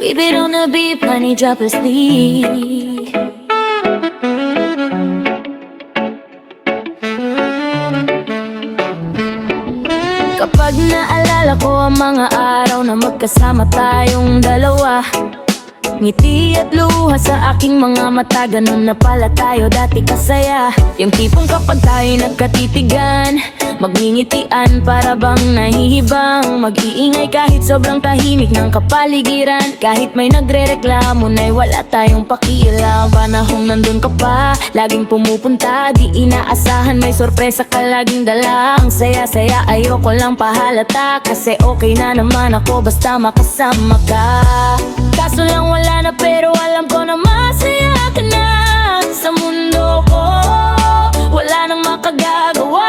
We beat on the beat, honey, drop asleep. Kapag naalala ko ang mga araw na magkasama tayong dalawa, ngiti at luha sa aking mga mata, ganun na pala tayo dati kasaya. Yung tipong kapag tayo nagkatitigan, magngingitian para bang nahihibang, mag-iingay kahit sobrang tahimik ng kapaligiran. Kahit may nagre-reklamo na'y wala tayong pakialam. Panahong nandun ka pa, laging pumupunta, di inaasahan may sorpresa ka laging dala. Ang saya-saya, ayoko lang pahalata, kasi okay na naman ako basta makasama ka. Kaso lang wala na, pero alam ko na masaya ka na sa mundo ko. Wala nang makagagawa,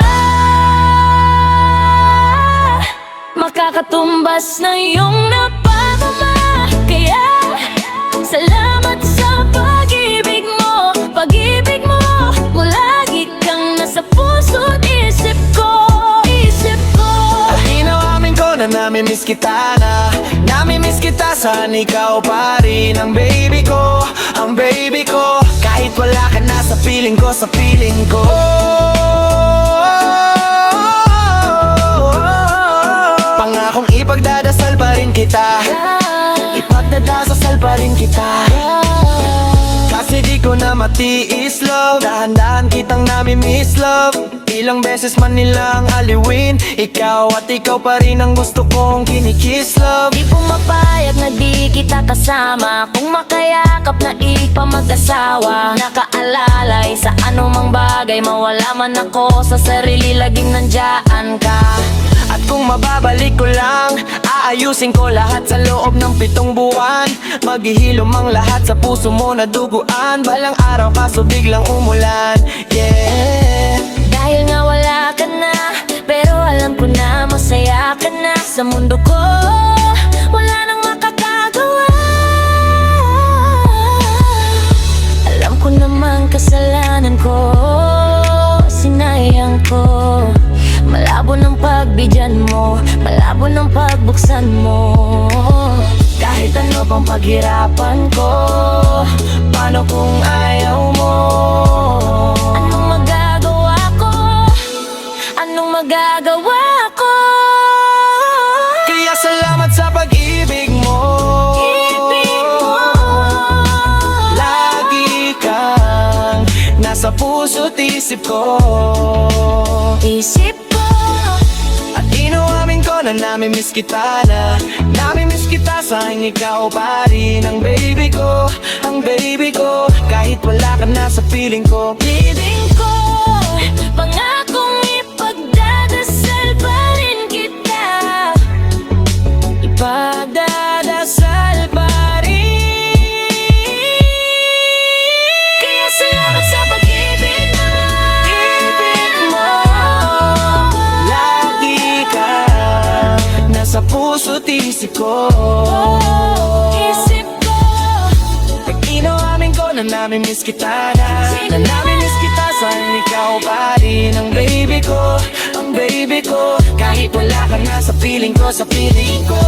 makakatumbas na iyong napapama. Kaya salamat sa pag-ibig mo, pag-ibig mo. Lagi kang nasa puso't isip ko, isip ko. At inawamin ko na namimiss kita na, namimiss kita, saan ikaw pa rin ang baby ko, ang baby ko. Kahit wala ka na sa piling ko, sa piling ko. Pangakong ipagdadasal pa rin kita, ipagdadasal pa rin kita. Kasi di ko na matiis, love, dahan-dahan kitang namimiss, love. Ilang beses man nilang aliwin, ikaw at ikaw pa rin ang gusto kong kinikiss, love. Di pumapayag na di kita kasama, kung makayakap na ipamag-asawa. Nakaalalay sa anumang bagay, mawala man ako sa sarili, laging nandiyan ka. At kung mababalik ko lang, aayusin ko lahat sa loob ng 7 buwan. Maghihilom ang lahat sa puso mo na duguan. Balang araw kaso biglang umulan, yeah. Dahil nga wala ka na, pero alam ko na masaya ka na sa mundo ko. Wala nang makakagawa. Alam ko namang kasalanan ko, sinayang ko. Malabo ng pagbigyan mo, malabo ng pagbuksan mo. Kahit ano pang paghirapan ko, paano kung ayaw mo? Anong magagawa ko? Anong magagawa ko? Kaya salamat sa pag-ibig mo, Ibig mo. lagi kang nasa puso't isip ko. Isip ko. At inuamin ko na namimiss kita na, namimiss kita, saan ikaw pa rin ang baby ko, ang baby ko. Kahit wala ka na sa piling ko, Piling ko, pangakong ipagdadasal pa rin kita, ipagdadasal pa rin. Kaya salamat sa pag-ibig mo, ibig mo. Lagi ka nasa puso't isip ko. isip ko. Pag inuamin ko na namimiss kita na, namimiss kita, saan ikaw pa rin ang baby ko, ang baby ko. Kahit wala ka na sa piling ko, sa piling ko.